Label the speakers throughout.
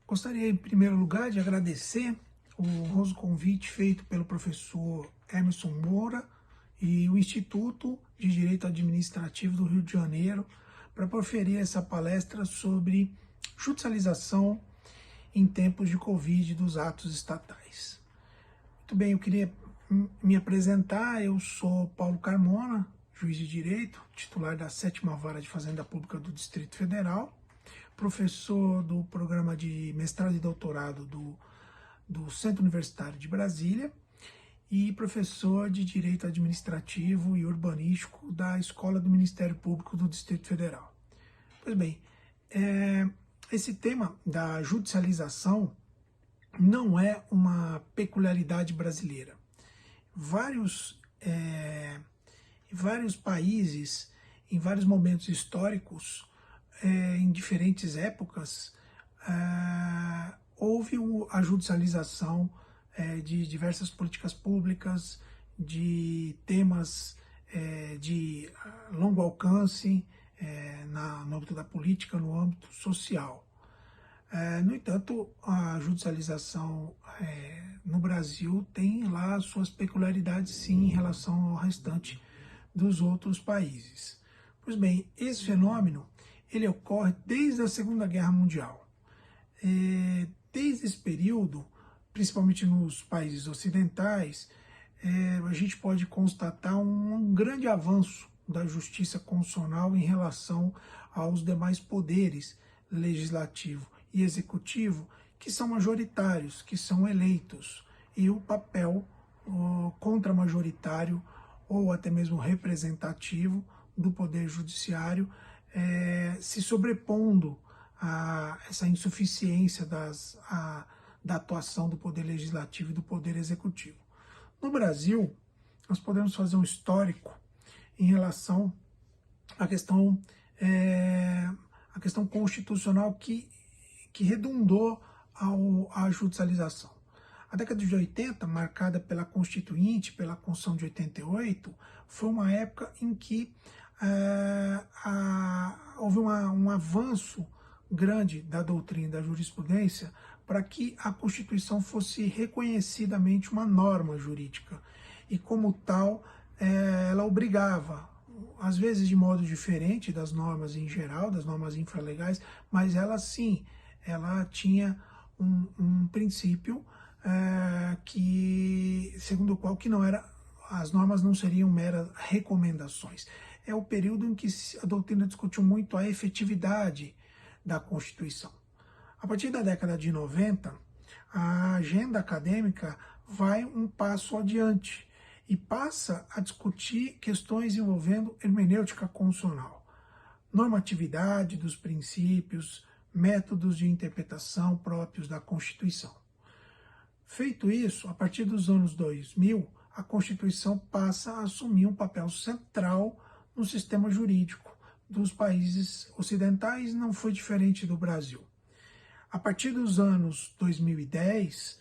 Speaker 1: Gostaria, em primeiro lugar, de agradecer o honroso convite feito pelo professor Emerson Moura e o Instituto de Direito Administrativo do Rio de Janeiro para proferir essa palestra sobre judicialização em tempos de Covid dos atos estatais. Muito bem, eu queria me apresentar. Eu sou Paulo Carmona, juiz de Direito, titular da 7ª Vara de Fazenda Pública do Distrito Federal, professor do programa de mestrado e doutorado do Centro Universitário de Brasília e professor de Direito Administrativo e Urbanístico da Escola do Ministério Público do Distrito Federal. Pois bem, esse tema da judicialização não é uma peculiaridade brasileira. Vários países, em vários momentos históricos, em diferentes épocas, houve a judicialização de diversas políticas públicas, de temas de longo alcance no âmbito da política, no âmbito social. No entanto, a judicialização no Brasil tem lá suas peculiaridades, sim, em relação ao restante dos outros países. Pois bem, esse fenômeno ele ocorre desde a Segunda Guerra Mundial. Desde esse período, principalmente nos países ocidentais, a gente pode constatar um grande avanço da justiça constitucional em relação aos demais poderes, legislativo e executivo, que são majoritários, que são eleitos, e o papel contramajoritário ou até mesmo representativo do poder judiciário se sobrepondo a essa insuficiência da atuação do poder legislativo e do poder executivo. No Brasil, nós podemos fazer um histórico em relação à questão constitucional que redundou à judicialização. A década de 80, marcada pela Constituinte, pela Constituição de 88, foi uma época em que houve um avanço grande da doutrina, da jurisprudência, para que a Constituição fosse reconhecidamente uma norma jurídica. E como tal, ela obrigava, às vezes de modo diferente das normas em geral, das normas infralegais, mas ela sim, ela tinha um princípio segundo o qual as normas não seriam meras recomendações. É o período em que a doutrina discutiu muito a efetividade da Constituição. A partir da década de 90, a agenda acadêmica vai um passo adiante e passa a discutir questões envolvendo hermenêutica constitucional, normatividade dos princípios, métodos de interpretação próprios da Constituição. Feito isso, a partir dos anos 2000, a Constituição passa a assumir um papel central no sistema jurídico dos países ocidentais, não foi diferente do Brasil. A partir dos anos 2010,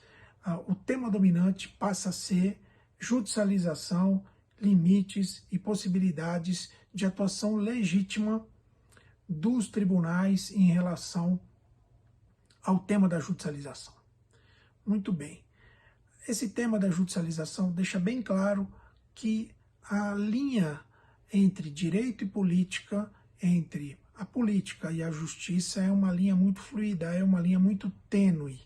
Speaker 1: o tema dominante passa a ser judicialização, limites e possibilidades de atuação legítima dos tribunais em relação ao tema da judicialização. Muito bem. Esse tema da judicialização deixa bem claro que a linha entre direito e política, entre a política e a justiça, é uma linha muito fluida, é uma linha muito tênue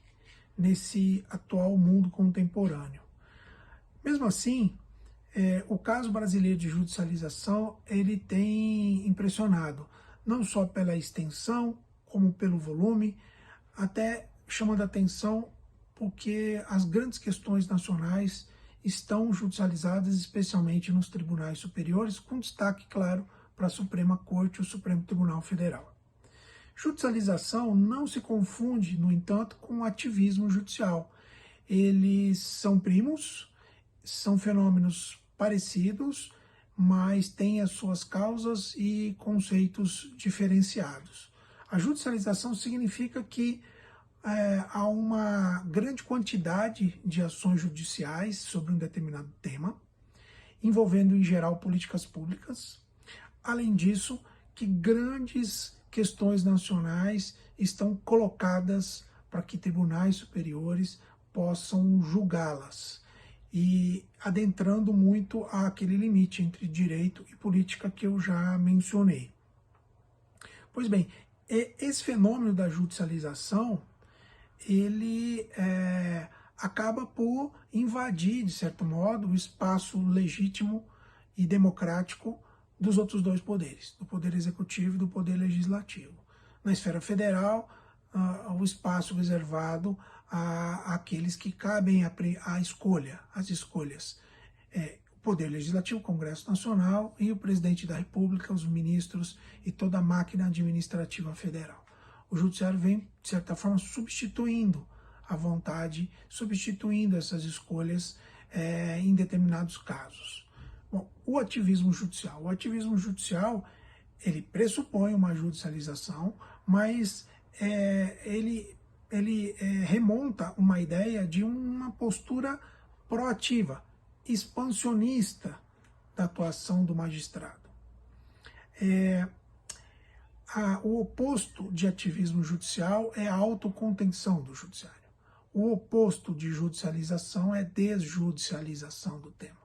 Speaker 1: nesse atual mundo contemporâneo. Mesmo assim, o caso brasileiro de judicialização ele tem impressionado, não só pela extensão, como pelo volume, até chamando a atenção porque as grandes questões nacionais estão judicializadas, especialmente nos tribunais superiores, com destaque, claro, para a Suprema Corte e o Supremo Tribunal Federal. Judicialização não se confunde, no entanto, com ativismo judicial. Eles são primos, são fenômenos parecidos, mas têm as suas causas e conceitos diferenciados. A judicialização significa que há uma grande quantidade de ações judiciais sobre um determinado tema, envolvendo em geral políticas públicas. Além disso, que grandes questões nacionais estão colocadas para que tribunais superiores possam julgá-las, e adentrando muito aquele limite entre direito e política que eu já mencionei. Pois bem, esse fenômeno da judicialização, ele acaba por invadir, de certo modo, o espaço legítimo e democrático dos outros dois poderes, do poder executivo e do poder legislativo. Na esfera federal, o espaço reservado àqueles que cabem à escolha, às escolhas. O Poder Legislativo, o Congresso Nacional e o Presidente da República, os ministros e toda a máquina administrativa federal. O Judiciário vem, de certa forma, substituindo a vontade, substituindo essas escolhas em determinados casos. Bom, o ativismo judicial. O ativismo judicial, ele pressupõe uma judicialização, mas ele remonta uma ideia de uma postura proativa, expansionista da atuação do magistrado. O oposto de ativismo judicial é a autocontenção do judiciário. O oposto de judicialização é desjudicialização do tema.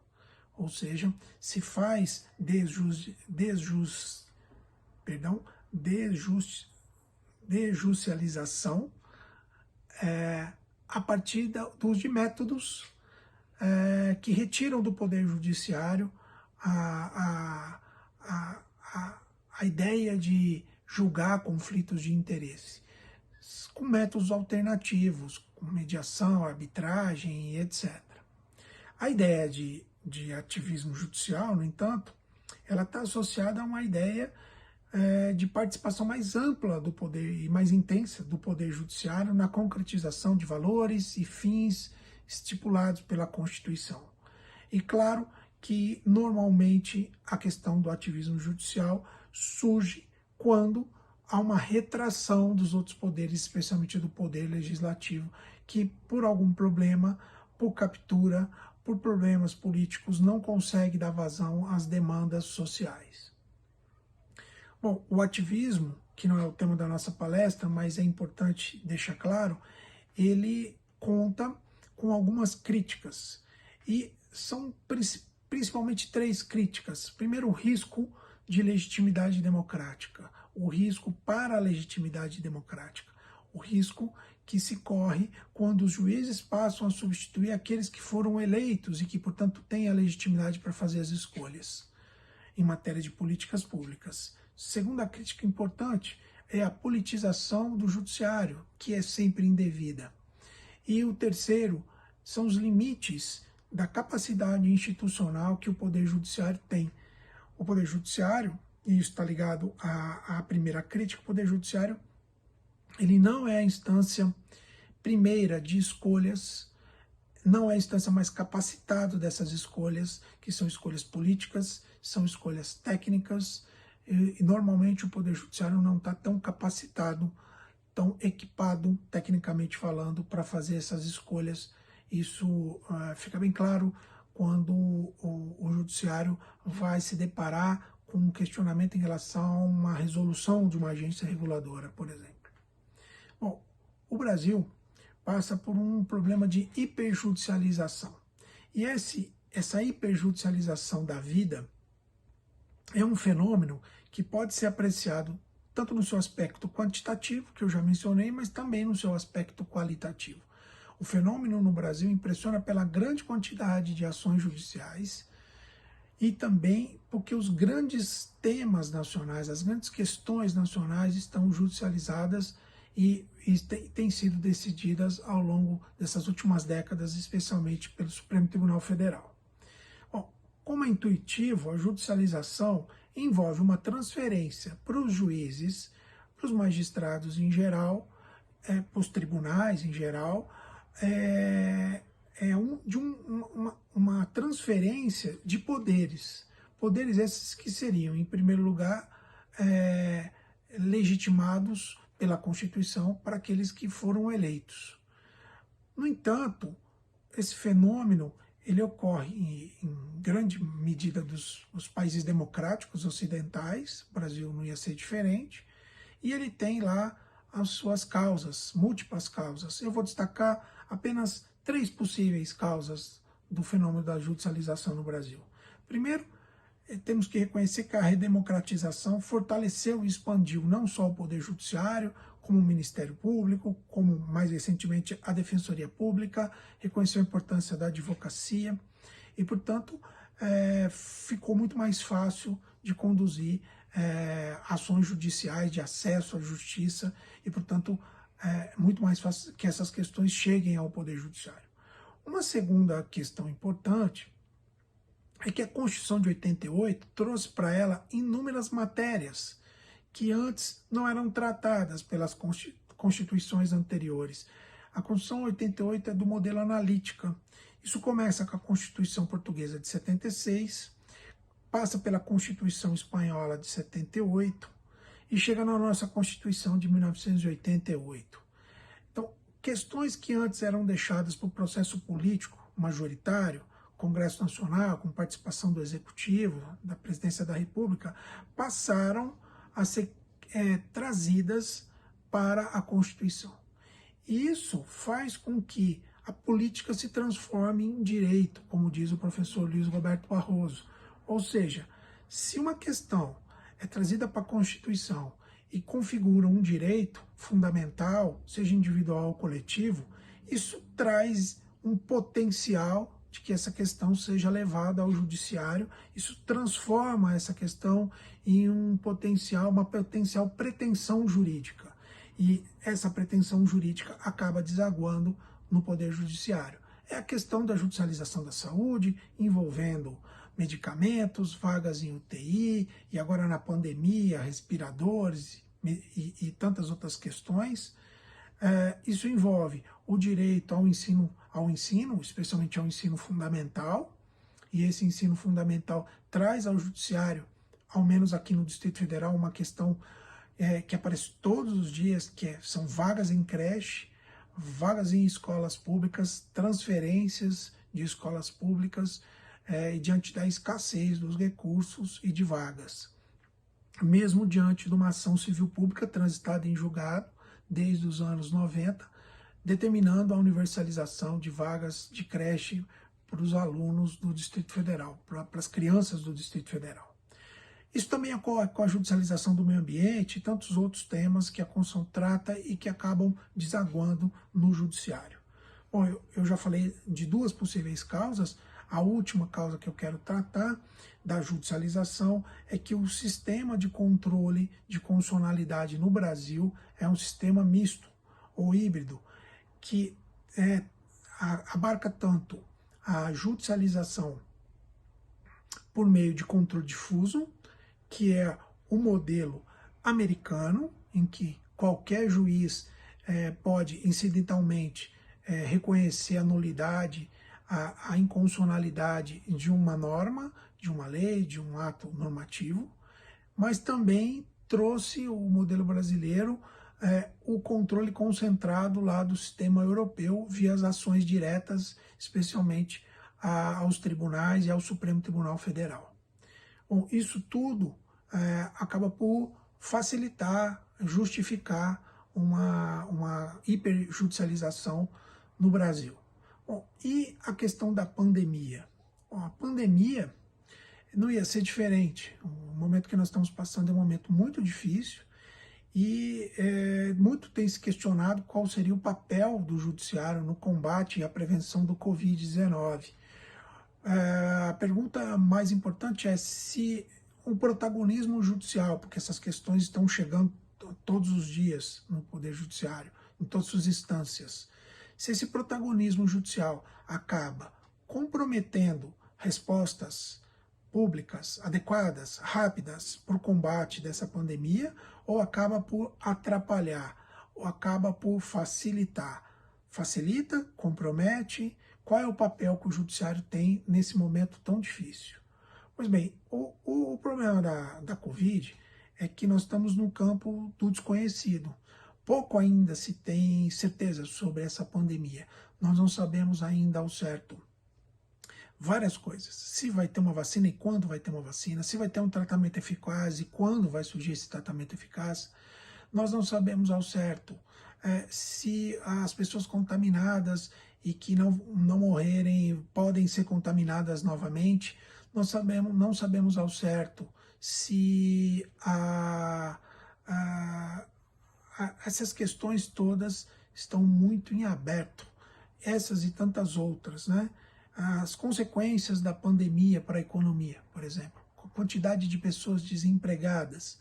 Speaker 1: Ou seja, se faz desjudicialização a partir de métodos que retiram do Poder Judiciário a ideia de julgar conflitos de interesse, com métodos alternativos, com mediação, arbitragem, etc. A ideia de ativismo judicial, no entanto, ela está associada a uma ideia de participação mais ampla do poder e mais intensa do Poder Judiciário na concretização de valores e fins estipulados pela Constituição. E claro que, normalmente, a questão do ativismo judicial surge quando há uma retração dos outros poderes, especialmente do Poder Legislativo, que, por algum problema, por captura, por problemas políticos, não consegue dar vazão às demandas sociais. Bom, o ativismo, que não é o tema da nossa palestra, mas é importante deixar claro, ele conta com algumas críticas, e são principalmente três críticas. Primeiro, o risco de legitimidade democrática, o risco para a legitimidade democrática, o risco que se corre quando os juízes passam a substituir aqueles que foram eleitos e que, portanto, têm a legitimidade para fazer as escolhas em matéria de políticas públicas. Segunda crítica importante é a politização do judiciário, que é sempre indevida. E o terceiro são os limites da capacidade institucional que o Poder Judiciário tem. O Poder Judiciário, e isso está ligado à primeira crítica, o Poder Judiciário, ele não é a instância primeira de escolhas, não é a instância mais capacitada dessas escolhas, que são escolhas políticas, são escolhas técnicas, e normalmente o Poder Judiciário não está tão capacitado, tão equipado, tecnicamente falando, para fazer essas escolhas. Isso fica bem claro quando o Judiciário vai se deparar com um questionamento em relação a uma resolução de uma agência reguladora, por exemplo. Bom, o Brasil passa por um problema de hiperjudicialização. E essa hiperjudicialização da vida é um fenômeno que pode ser apreciado tanto no seu aspecto quantitativo, que eu já mencionei, mas também no seu aspecto qualitativo. O fenômeno no Brasil impressiona pela grande quantidade de ações judiciais e também porque os grandes temas nacionais, as grandes questões nacionais estão judicializadas e têm sido decididas ao longo dessas últimas décadas, especialmente pelo Supremo Tribunal Federal. Bom, como é intuitivo, a judicialização envolve uma transferência para os juízes, para os magistrados em geral, para os tribunais em geral, uma transferência de poderes. Poderes esses que seriam, em primeiro lugar, legitimados pela Constituição para aqueles que foram eleitos. No entanto, esse fenômeno ele ocorre em grande medida dos países democráticos ocidentais, o Brasil não ia ser diferente, e ele tem lá as suas causas, múltiplas causas. Eu vou destacar apenas 3 possíveis causas do fenômeno da judicialização no Brasil. Primeiro, temos que reconhecer que a redemocratização fortaleceu e expandiu não só o Poder Judiciário, como o Ministério Público, como mais recentemente a Defensoria Pública, reconheceu a importância da advocacia e, portanto, ficou muito mais fácil de conduzir ações judiciais de acesso à justiça e, portanto, muito mais fácil que essas questões cheguem ao Poder Judiciário. Uma segunda questão importante é que a Constituição de 88 trouxe para ela inúmeras matérias que antes não eram tratadas pelas constituições anteriores. A Constituição 88 é do modelo analítica. Isso começa com a Constituição Portuguesa de 76, passa pela Constituição Espanhola de 78 e chega na nossa Constituição de 1988. Então, questões que antes eram deixadas para o processo político majoritário, Congresso Nacional, com participação do Executivo, da Presidência da República, passaram a ser trazidas para a Constituição. E isso faz com que a política se transforme em direito, como diz o professor Luiz Roberto Barroso. Ou seja, se uma questão é trazida para a Constituição e configura um direito fundamental, seja individual ou coletivo, isso traz um potencial de que essa questão seja levada ao judiciário, isso transforma essa questão em uma potencial pretensão jurídica. E essa pretensão jurídica acaba desaguando no Poder Judiciário. É a questão da judicialização da saúde, envolvendo medicamentos, vagas em UTI, e agora na pandemia, respiradores e tantas outras questões. Isso envolve o direito ao ensino, especialmente ao ensino fundamental, e esse ensino fundamental traz ao judiciário, ao menos aqui no Distrito Federal, uma questão que aparece todos os dias, são vagas em creche, vagas em escolas públicas, transferências de escolas públicas, e diante da escassez dos recursos e de vagas. Mesmo diante de uma ação civil pública transitada em julgado, desde os anos 90, determinando a universalização de vagas de creche para os alunos do Distrito Federal, para as crianças do Distrito Federal. Isso também ocorre com a judicialização do meio ambiente e tantos outros temas que a Constituição trata e que acabam desaguando no judiciário. Bom, eu já falei de 2 possíveis causas. A última causa que eu quero tratar da judicialização é que o sistema de controle de constitucionalidade no Brasil é um sistema misto ou híbrido, que abarca tanto a judicialização por meio de controle difuso, que é o modelo americano, em que qualquer juiz pode incidentalmente reconhecer a nulidade, a inconstitucionalidade de uma norma, de uma lei, de um ato normativo, mas também trouxe o modelo brasileiro o controle concentrado lá do sistema europeu via as ações diretas, especialmente aos tribunais e ao Supremo Tribunal Federal. Bom, isso tudo acaba por facilitar, justificar uma hiperjudicialização no Brasil. Bom, e a questão da pandemia? Bom, a pandemia não ia ser diferente. O momento que nós estamos passando é um momento muito difícil e muito tem se questionado qual seria o papel do judiciário no combate e a prevenção do Covid-19. A pergunta mais importante é se o protagonismo judicial, porque essas questões estão chegando todos os dias no Poder Judiciário, em todas as suas instâncias, se esse protagonismo judicial acaba comprometendo respostas públicas adequadas, rápidas, para o combate dessa pandemia, ou acaba por atrapalhar, ou acaba por facilitar. Facilita, compromete. Qual é o papel que o judiciário tem nesse momento tão difícil? Pois bem, o problema da Covid é que nós estamos no campo do desconhecido. Pouco ainda se tem certeza sobre essa pandemia. Nós não sabemos ainda ao certo várias coisas. Se vai ter uma vacina e quando vai ter uma vacina, se vai ter um tratamento eficaz e quando vai surgir esse tratamento eficaz. Nós não sabemos ao certo se as pessoas contaminadas e que não morrerem podem ser contaminadas novamente. Não sabemos ao certo se essas questões todas estão muito em aberto, essas e tantas outras, né? As consequências da pandemia para a economia, por exemplo, a quantidade de pessoas desempregadas,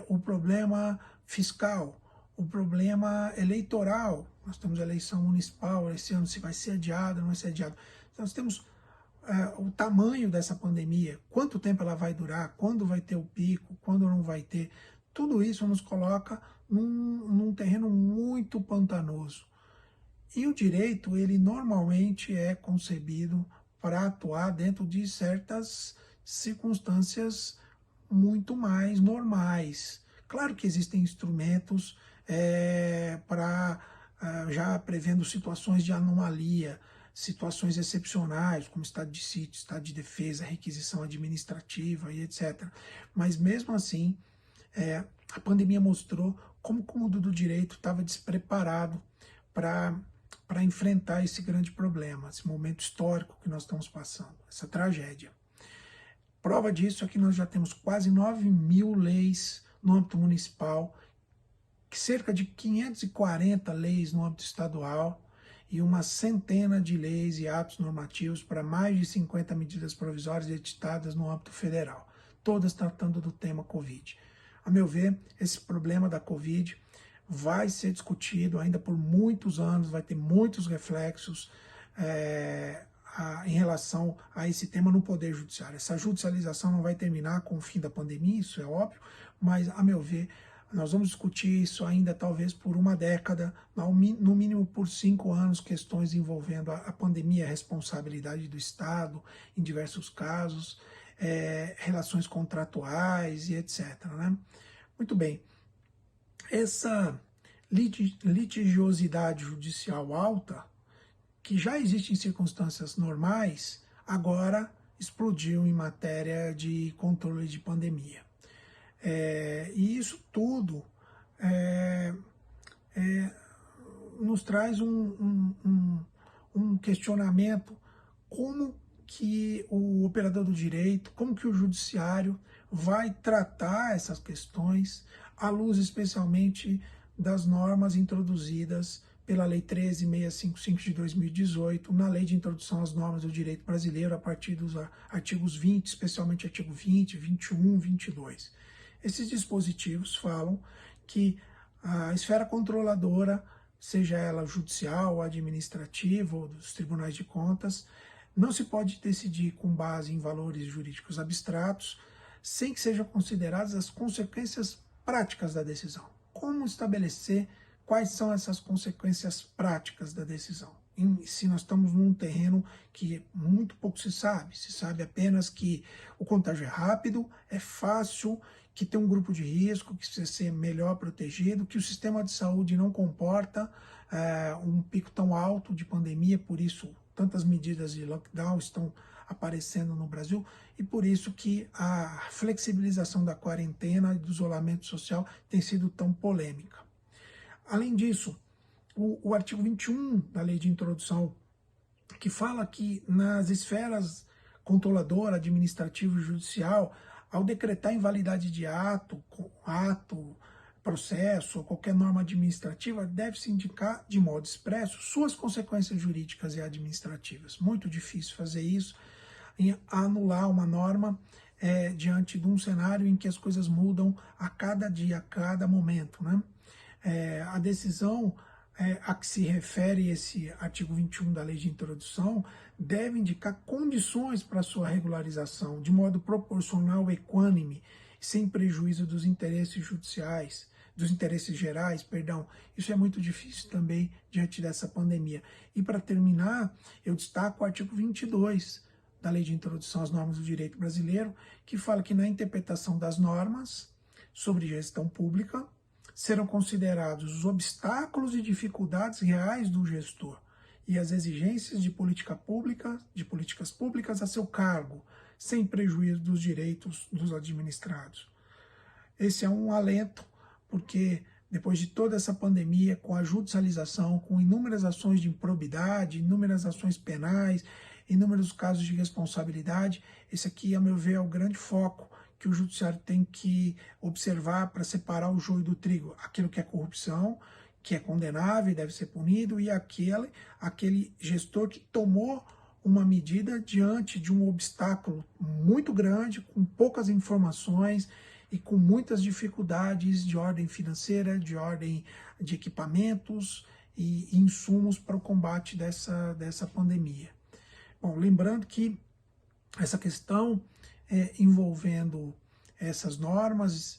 Speaker 1: o problema fiscal, o problema eleitoral. Nós temos eleição municipal esse ano, se vai ser adiado, não vai ser adiado. Então, nós temos o tamanho dessa pandemia, quanto tempo ela vai durar, quando vai ter o pico, quando não vai ter. Tudo isso nos coloca num terreno muito pantanoso. E o direito, ele normalmente é concebido para atuar dentro de certas circunstâncias muito mais normais. Claro que existem instrumentos para já prevendo situações de anomalia, situações excepcionais, como estado de sítio, estado de defesa, requisição administrativa e etc. Mas mesmo assim, a pandemia mostrou como o mundo do direito estava despreparado para enfrentar esse grande problema, esse momento histórico que nós estamos passando, essa tragédia. Prova disso é que nós já temos quase 9.000 leis no âmbito municipal, cerca de 540 leis no âmbito estadual e uma centena de leis e atos normativos para mais de 50 medidas provisórias editadas no âmbito federal, todas tratando do tema Covid. A meu ver, esse problema da Covid vai ser discutido ainda por muitos anos, vai ter muitos reflexos em relação a esse tema no Poder Judiciário. Essa judicialização não vai terminar com o fim da pandemia, isso é óbvio, mas, a meu ver, nós vamos discutir isso ainda talvez por uma década, no mínimo por 5 anos, questões envolvendo a pandemia, a responsabilidade do Estado em diversos casos, relações contratuais e etc. Né? Muito bem. Essa litigiosidade judicial alta, que já existe em circunstâncias normais, agora explodiu em matéria de controle de pandemia. E isso tudo nos traz um questionamento: como que o operador do direito, como que o judiciário vai tratar essas questões, à luz especialmente das normas introduzidas pela Lei 13.655 de 2018, na Lei de Introdução às Normas do Direito Brasileiro, a partir dos artigos 20, especialmente artigo 20, 21, 22. Esses dispositivos falam que a esfera controladora, seja ela judicial, administrativa ou dos tribunais de contas, não se pode decidir com base em valores jurídicos abstratos, sem que sejam consideradas as consequências práticas da decisão. Como estabelecer quais são essas consequências práticas da decisão? Se nós estamos num terreno que muito pouco se sabe apenas que o contágio é rápido, é fácil, que tem um grupo de risco, que precisa ser melhor protegido, que o sistema de saúde não comporta um pico tão alto de pandemia, por isso tantas medidas de lockdown estão aparecendo no Brasil, e por isso que a flexibilização da quarentena e do isolamento social tem sido tão polêmica. Além disso, o artigo 21 da Lei de Introdução, que fala que nas esferas controladora, administrativa e judicial, ao decretar invalidade de ato, processo ou qualquer norma administrativa, deve-se indicar de modo expresso suas consequências jurídicas e administrativas. Muito difícil fazer isso, em anular uma norma diante de um cenário em que as coisas mudam a cada dia, a cada momento, né? A decisão a que se refere esse artigo 21 da Lei de Introdução deve indicar condições para sua regularização, de modo proporcional, equânime, sem prejuízo dos interesses judiciais, dos interesses gerais, perdão. Isso é muito difícil também diante dessa pandemia. E para terminar, eu destaco o artigo 22 da Lei de Introdução às Normas do Direito Brasileiro, que fala que na interpretação das normas sobre gestão pública, serão considerados os obstáculos e dificuldades reais do gestor e as exigências de políticas públicas a seu cargo, sem prejuízo dos direitos dos administrados. Esse é um alento, porque depois de toda essa pandemia, com a judicialização, com inúmeras ações de improbidade, inúmeras ações penais, inúmeros casos de responsabilidade, esse aqui, a meu ver, é o grande foco que o judiciário tem que observar para separar o joio do trigo. Aquilo que é corrupção, que é condenável e deve ser punido, e aquele gestor que tomou uma medida diante de um obstáculo muito grande, com poucas informações e com muitas dificuldades de ordem financeira, de ordem de equipamentos e insumos para o combate dessa pandemia. Bom, lembrando que essa questão envolvendo essas normas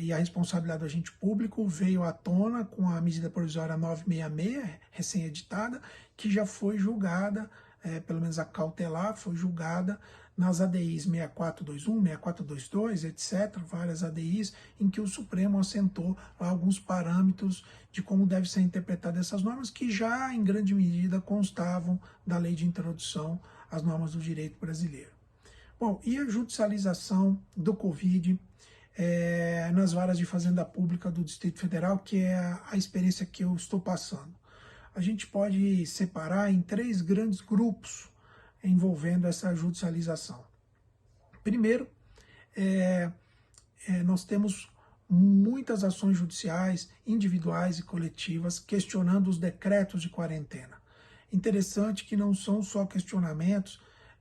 Speaker 1: e a responsabilidade do agente público veio à tona com a medida provisória 966, recém-editada, que já foi julgada, pelo menos a cautelar, foi julgada nas ADIs 6421, 6422, etc., várias ADIs, em que o Supremo assentou alguns parâmetros de como deve ser interpretada essas normas, que já em grande medida constavam da lei de introdução às normas do direito brasileiro. Bom, e a judicialização do Covid nas varas de fazenda pública do Distrito Federal, que é a experiência que eu estou passando. A gente pode separar em 3 grandes grupos envolvendo essa judicialização. Primeiro, nós temos muitas ações judiciais, individuais e coletivas, questionando os decretos de quarentena. Interessante que não são só questionamentos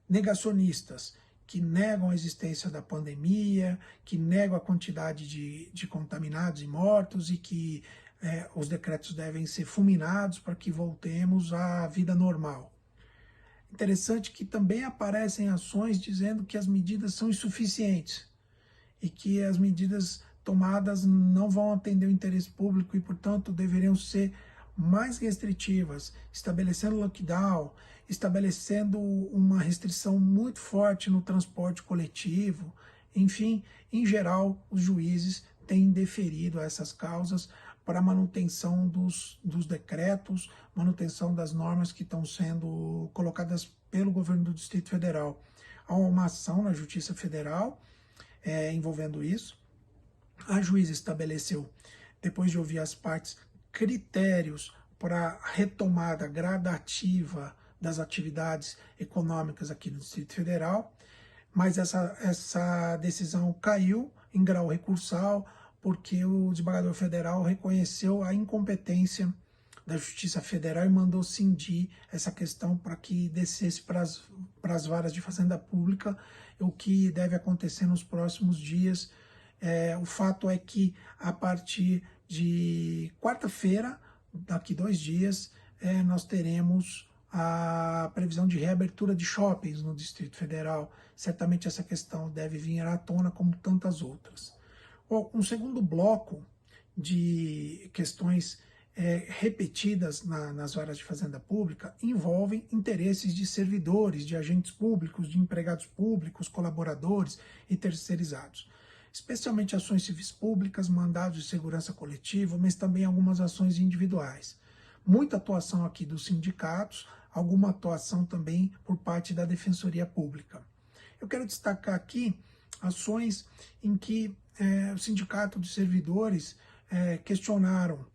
Speaker 1: negacionistas, que negam a existência da pandemia, que negam a quantidade de contaminados e mortos e que os decretos devem ser fulminados para que voltemos à vida normal. Interessante que também aparecem ações dizendo que as medidas são insuficientes e que as medidas tomadas não vão atender o interesse público e, portanto, deveriam ser mais restritivas, estabelecendo lockdown, estabelecendo uma restrição muito forte no transporte coletivo. Enfim, em geral, os juízes têm deferido a essas causas para a manutenção dos decretos, manutenção das normas que estão sendo colocadas pelo governo do Distrito Federal. Há uma ação na Justiça Federal envolvendo isso. A juíza estabeleceu, depois de ouvir as partes, critérios para a retomada gradativa das atividades econômicas aqui no Distrito Federal, mas essa decisão caiu em grau recursal, porque o desembargador federal reconheceu a incompetência da Justiça Federal e mandou cindir essa questão para que descesse para as varas de fazenda pública, o que deve acontecer nos próximos dias. O fato é que a partir de quarta-feira, daqui 2 dias, nós teremos a previsão de reabertura de shoppings no Distrito Federal. Certamente essa questão deve vir à tona como tantas outras. Um segundo bloco de questões repetidas nas varas de fazenda pública envolvem interesses de servidores, de agentes públicos, de empregados públicos, colaboradores e terceirizados. Especialmente ações civis públicas, mandados de segurança coletiva, mas também algumas ações individuais. Muita atuação aqui dos sindicatos, alguma atuação também por parte da Defensoria Pública. Eu quero destacar aqui ações em que o Sindicato de Servidores questionaram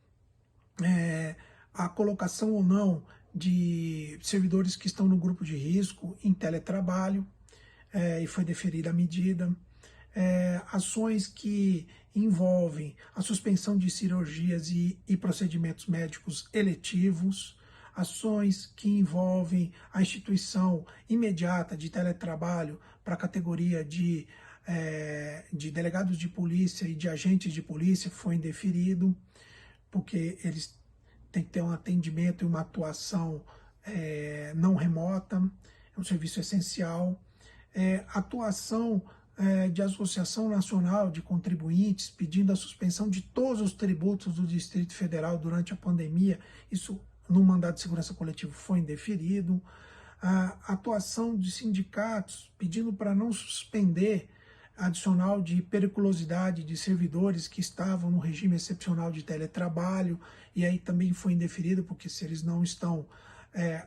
Speaker 1: a colocação ou não de servidores que estão no grupo de risco em teletrabalho, e foi deferida a medida. Ações que envolvem a suspensão de cirurgias e procedimentos médicos eletivos, ações que envolvem a instituição imediata de teletrabalho para a categoria de delegados de polícia e de agentes de polícia foi indeferido, porque eles têm que ter um atendimento e uma atuação não remota, é um serviço essencial. Atuação de Associação Nacional de Contribuintes pedindo a suspensão de todos os tributos do Distrito Federal durante a pandemia, isso no mandado de segurança coletivo foi indeferido. A atuação de sindicatos pedindo para não suspender adicional de periculosidade de servidores que estavam no regime excepcional de teletrabalho, e aí também foi indeferido, porque se eles não estão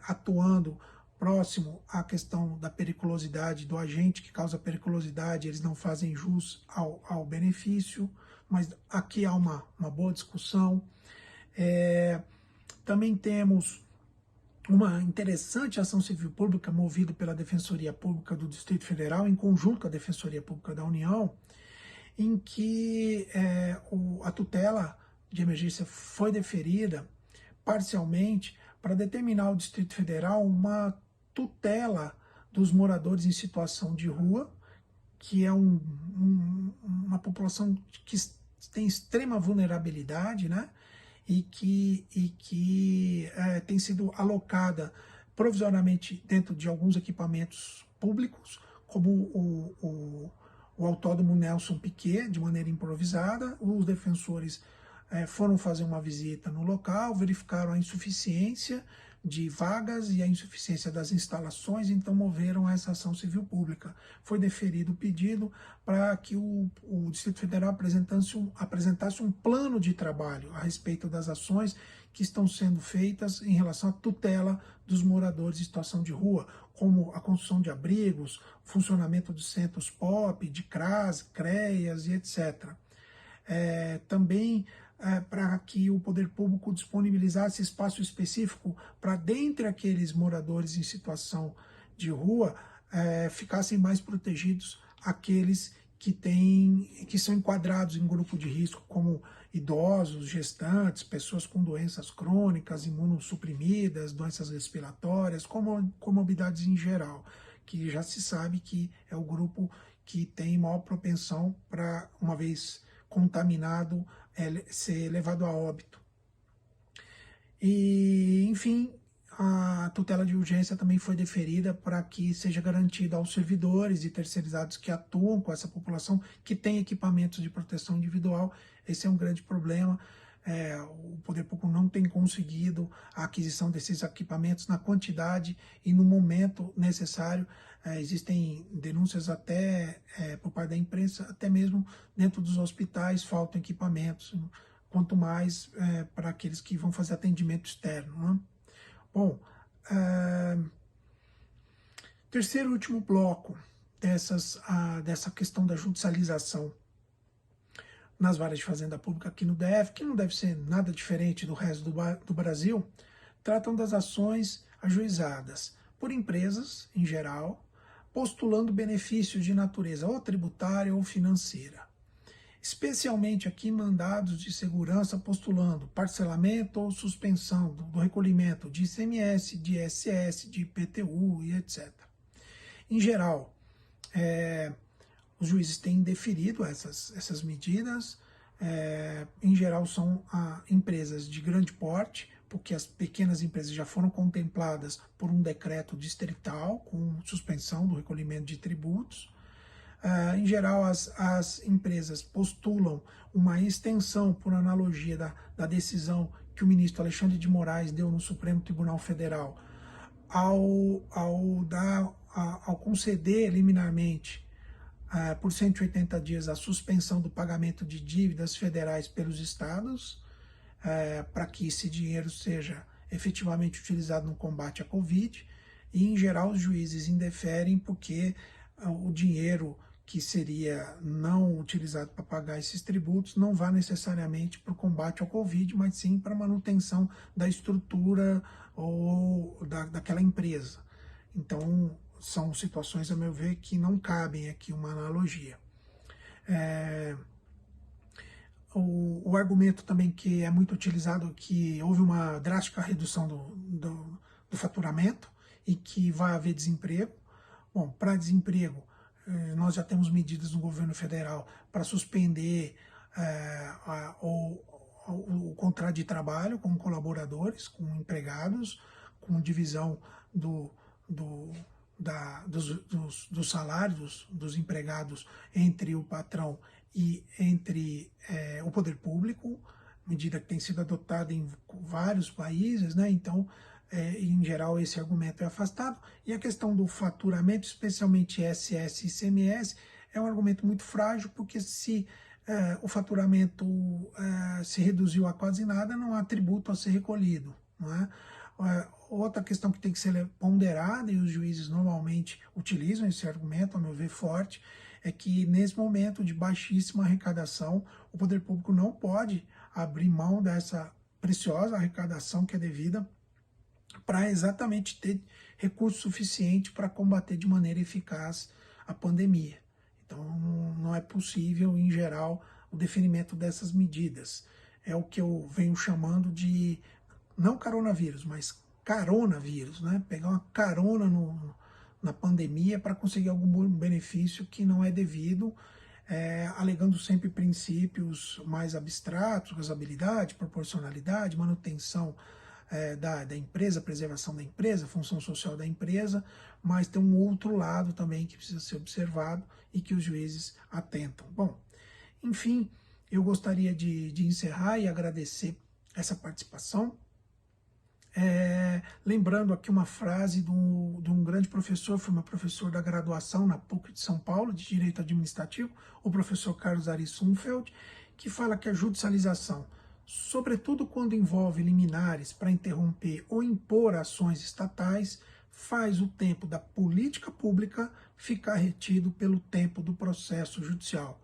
Speaker 1: atuando próximo à questão da periculosidade do agente que causa periculosidade, eles não fazem jus ao benefício mas aqui há uma boa discussão. Também temos uma interessante ação civil pública movida pela Defensoria Pública do Distrito Federal, em conjunto com a Defensoria Pública da União, em que a tutela de emergência foi deferida parcialmente para determinar ao Distrito Federal uma tutela dos moradores em situação de rua, que é uma população que tem extrema vulnerabilidade, né? E que tem sido alocada provisoriamente dentro de alguns equipamentos públicos, como o Autódromo Nelson Piquet, de maneira improvisada. Os defensores foram fazer uma visita no local, verificaram a insuficiência de vagas e a insuficiência das instalações, então moveram essa ação civil pública. Foi deferido o pedido para que o Distrito Federal apresentasse um plano de trabalho a respeito das ações que estão sendo feitas em relação à tutela dos moradores em situação de rua, como a construção de abrigos, funcionamento dos centros POP, de CRAS, CREAS e etc. Também para que o poder público disponibilizasse espaço específico para, dentre aqueles moradores em situação de rua, ficassem mais protegidos aqueles que são enquadrados em grupo de risco, como idosos, gestantes, pessoas com doenças crônicas, imunossuprimidas, doenças respiratórias, comorbidades em geral, que já se sabe que é o grupo que tem maior propensão para, uma vez contaminado, ser levado a óbito. E, enfim, a tutela de urgência também foi deferida para que seja garantida aos servidores e terceirizados que atuam com essa população, que tem equipamentos de proteção individual. Esse é um grande problema. O poder público não tem conseguido a aquisição desses equipamentos na quantidade e no momento necessário. Existem denúncias até por parte da imprensa, até mesmo dentro dos hospitais faltam equipamentos, quanto mais para aqueles que vão fazer atendimento externo, né? Bom, terceiro e último bloco dessa questão da judicialização nas varas de fazenda pública aqui no DF, que não deve ser nada diferente do resto do Brasil, tratam das ações ajuizadas por empresas, em geral, postulando benefícios de natureza ou tributária ou financeira. Especialmente aqui mandados de segurança postulando parcelamento ou suspensão do recolhimento de ICMS, de ISS, de IPTU e etc. Em geral, os juízes têm deferido essas medidas. Em geral são empresas de grande porte, porque as pequenas empresas já foram contempladas por um decreto distrital com suspensão do recolhimento de tributos. Em geral, as empresas postulam uma extensão, por analogia da decisão que o ministro Alexandre de Moraes deu no Supremo Tribunal Federal, ao conceder liminarmente por 180 dias a suspensão do pagamento de dívidas federais pelos estados, para que esse dinheiro seja efetivamente utilizado no combate à Covid. E, em geral, os juízes indeferem porque o dinheiro que seria não utilizado para pagar esses tributos não vai necessariamente para o combate ao Covid, mas sim para a manutenção da estrutura ou daquela empresa. Então, são situações, a meu ver, que não cabem aqui uma analogia. O argumento também que é muito utilizado, que houve uma drástica redução do faturamento e que vai haver desemprego. Bom, para desemprego, nós já temos medidas no governo federal para suspender o contrato de trabalho com colaboradores, com empregados, com divisão dos salários dos empregados entre o patrão e entre o poder público, medida que tem sido adotada em vários países, né? Então, em geral, esse argumento é afastado. E a questão do faturamento, especialmente ISS e ICMS, é um argumento muito frágil, porque se o faturamento se reduziu a quase nada, não há tributo a ser recolhido, não é? Outra questão que tem que ser ponderada, e os juízes normalmente utilizam esse argumento, a meu ver, forte, é que nesse momento de baixíssima arrecadação, o poder público não pode abrir mão dessa preciosa arrecadação que é devida para exatamente ter recurso suficiente para combater de maneira eficaz a pandemia. Então, não é possível, em geral, o definimento dessas medidas. É o que eu venho chamando de, não coronavírus, mas caronavírus, né? Pegar uma carona na pandemia para conseguir algum benefício que não é devido, alegando sempre princípios mais abstratos, razabilidade, proporcionalidade, manutenção da empresa, preservação da empresa, função social da empresa, mas tem um outro lado também que precisa ser observado e que os juízes atentam. Bom, enfim, eu gostaria de encerrar e agradecer essa participação. Lembrando aqui uma frase de um grande professor, foi meu professor da graduação na PUC de São Paulo, de Direito Administrativo, o professor Carlos Ari Sumfeld, que fala que a judicialização, sobretudo quando envolve liminares para interromper ou impor ações estatais, faz o tempo da política pública ficar retido pelo tempo do processo judicial.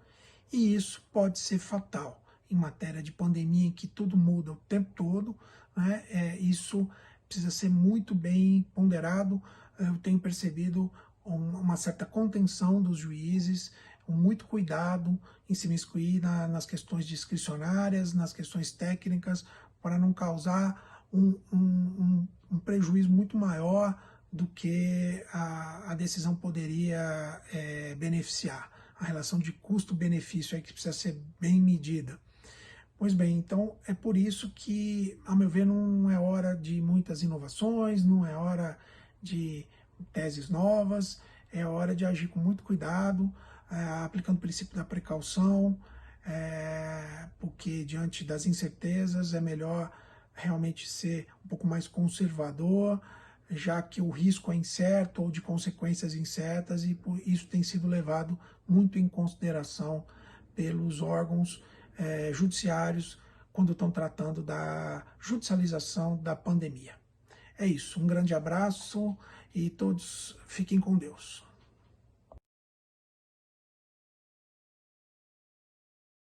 Speaker 1: E isso pode ser fatal em matéria de pandemia, em que tudo muda o tempo todo, né? Isso precisa ser muito bem ponderado. Eu tenho percebido uma certa contenção dos juízes, muito cuidado em se miscuir nas questões discricionárias, nas questões técnicas, para não causar um prejuízo muito maior do que a decisão poderia beneficiar. A relação de custo-benefício é que precisa ser bem medida. Pois bem, então é por isso que, a meu ver, não é hora de muitas inovações, não é hora de teses novas, é hora de agir com muito cuidado, aplicando o princípio da precaução, porque diante das incertezas é melhor realmente ser um pouco mais conservador, já que o risco é incerto ou de consequências incertas, e por isso tem sido levado muito em consideração pelos órgãos judiciários quando estão tratando da judicialização da pandemia. É isso, um grande abraço e todos fiquem com Deus.